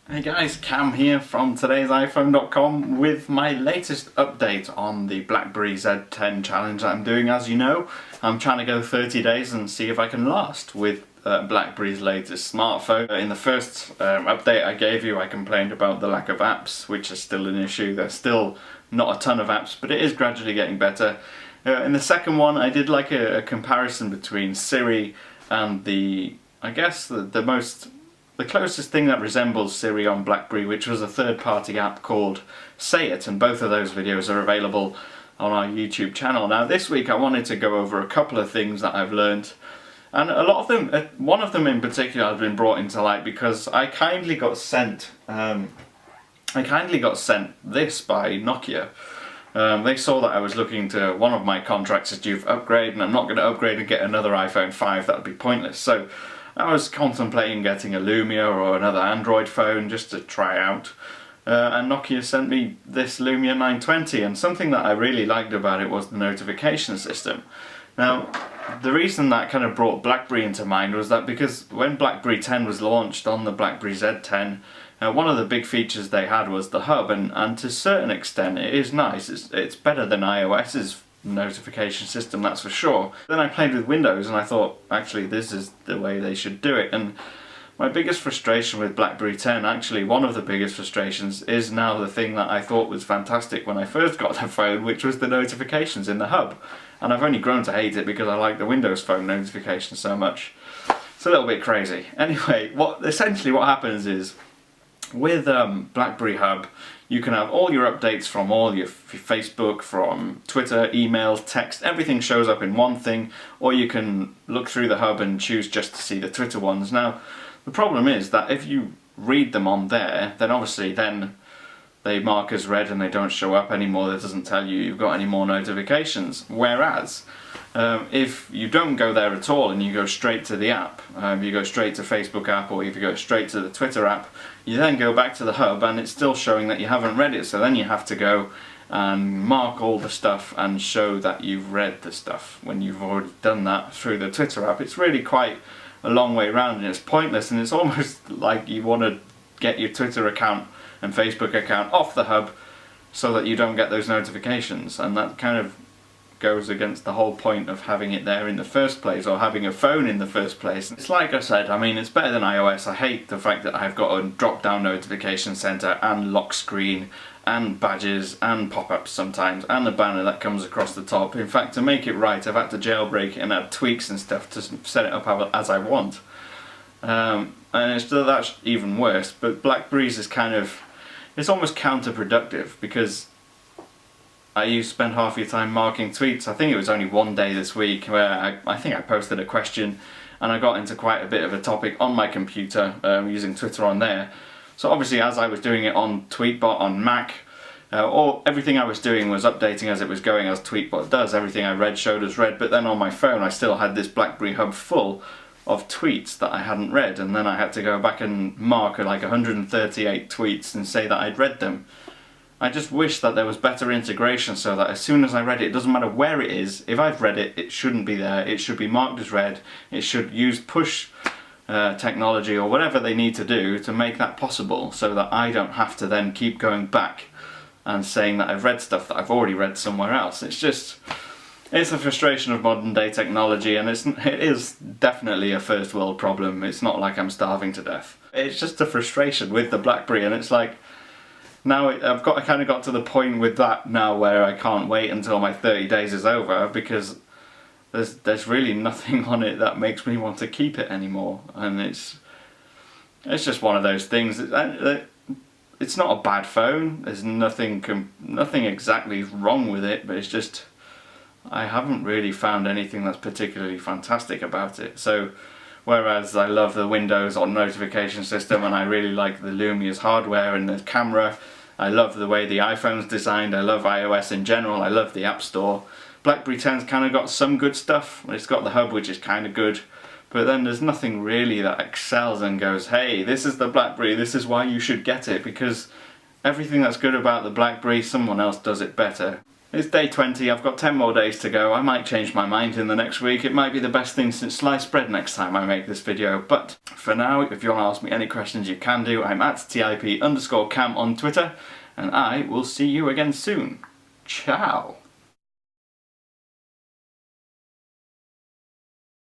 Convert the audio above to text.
Hey guys, Cam here from today'siphone.com with my latest update on the BlackBerry Z10 challenge that I'm doing. As you know, I'm trying to go 30 days and see if I can last with BlackBerry's latest smartphone. In the first update I gave you, I complained about the lack of apps, which is still an issue. There's still not a ton of apps, but it is gradually getting better. In the second one, I did like a comparison between Siri and the closest thing that resembles Siri on BlackBerry, which was a third-party app called Say It, and both of those videos are available on our YouTube channel. Now this week I wanted to go over a couple of things that I've learned, and a lot of them, one of them in particular has been brought into light because I kindly got sent this by Nokia. They saw that I was looking to, one of my contracts is due for upgrade, and I'm not going to upgrade and get another iPhone 5, that would be pointless. So I was contemplating getting a Lumia or another Android phone just to try out, and Nokia sent me this Lumia 920, and something that I really liked about it was the notification system. Now, the reason that kind of brought BlackBerry into mind was that because when BlackBerry 10 was launched on the BlackBerry Z10, one of the big features they had was the hub, and to a certain extent it is nice. It's better than iOS's notification system, that's for sure. Then I played with Windows and I thought, actually this is the way they should do it. And my biggest frustration with BlackBerry 10, actually one of the biggest frustrations, is now the thing that I thought was fantastic when I first got the phone, which was the notifications in the hub. And I've only grown to hate it because I like the Windows Phone notifications so much. It's a little bit crazy. Anyway, essentially what happens is, with BlackBerry Hub, you can have all your updates from all your Facebook, from Twitter, emails, text, everything shows up in one thing, or you can look through the hub and choose just to see the Twitter ones. Now, the problem is that if you read them on there, then obviously they mark as read and they don't show up anymore. That doesn't tell you you've got any more notifications. Whereas, if you don't go there at all and you go straight to the app, you go straight to Facebook app, or if you go straight to the Twitter app, you then go back to the hub and it's still showing that you haven't read it. So then you have to go and mark all the stuff and show that you've read the stuff when you've already done that through the Twitter app. It's really quite a long way around, and it's pointless, and it's almost like you want to get your Twitter account and Facebook account off the hub so that you don't get those notifications, and that kind of goes against the whole point of having it there in the first place, or having a phone in the first place. It's like I said, I mean, it's better than iOS. I hate the fact that I've got a drop-down notification center and lock screen and badges and pop-ups sometimes, and the banner that comes across the top. In fact, to make it right, I've had to jailbreak it and add tweaks and stuff to set it up as I want. And that's even worse, but BlackBerry's is kind of, it's almost counterproductive, because you spend half your time marking tweets. I think it was only one day this week where I think I posted a question and I got into quite a bit of a topic on my computer using Twitter on there. So obviously, as I was doing it on Tweetbot on Mac, everything I was doing was updating as it was going, as Tweetbot does. Everything I read showed as read, but then on my phone I still had this BlackBerry hub full of tweets that I hadn't read, and then I had to go back and mark like 138 tweets and say that I'd read them. I just wish that there was better integration so that as soon as I read it, it doesn't matter where it is, if I've read it, it shouldn't be there, it should be marked as read, it should use push technology or whatever they need to do to make that possible, so that I don't have to then keep going back and saying that I've read stuff that I've already read somewhere else. It's a frustration of modern day technology, and it is definitely a first world problem. It's not like I'm starving to death. It's just a frustration with the BlackBerry, and it's like, now I kind of got to the point with that now where I can't wait until my 30 days is over, because there's really nothing on it that makes me want to keep it anymore, and it's just one of those things. It's not a bad phone. There's nothing exactly wrong with it, but it's just, I haven't really found anything that's particularly fantastic about it. So whereas I love the Windows on notification system, and I really like the Lumia's hardware and the camera, I love the way the iPhone's designed, I love iOS in general, I love the App Store. BlackBerry 10's kind of got some good stuff. It's got the hub, which is kind of good, but then there's nothing really that excels and goes, hey, this is the BlackBerry, this is why you should get it, because everything that's good about the BlackBerry, someone else does it better. It's day 20, I've got 10 more days to go. I might change my mind in the next week. It might be the best thing since sliced bread next time I make this video. But for now, if you want to ask me any questions, you can do. I'm at TIP_cam on Twitter, and I will see you again soon. Ciao!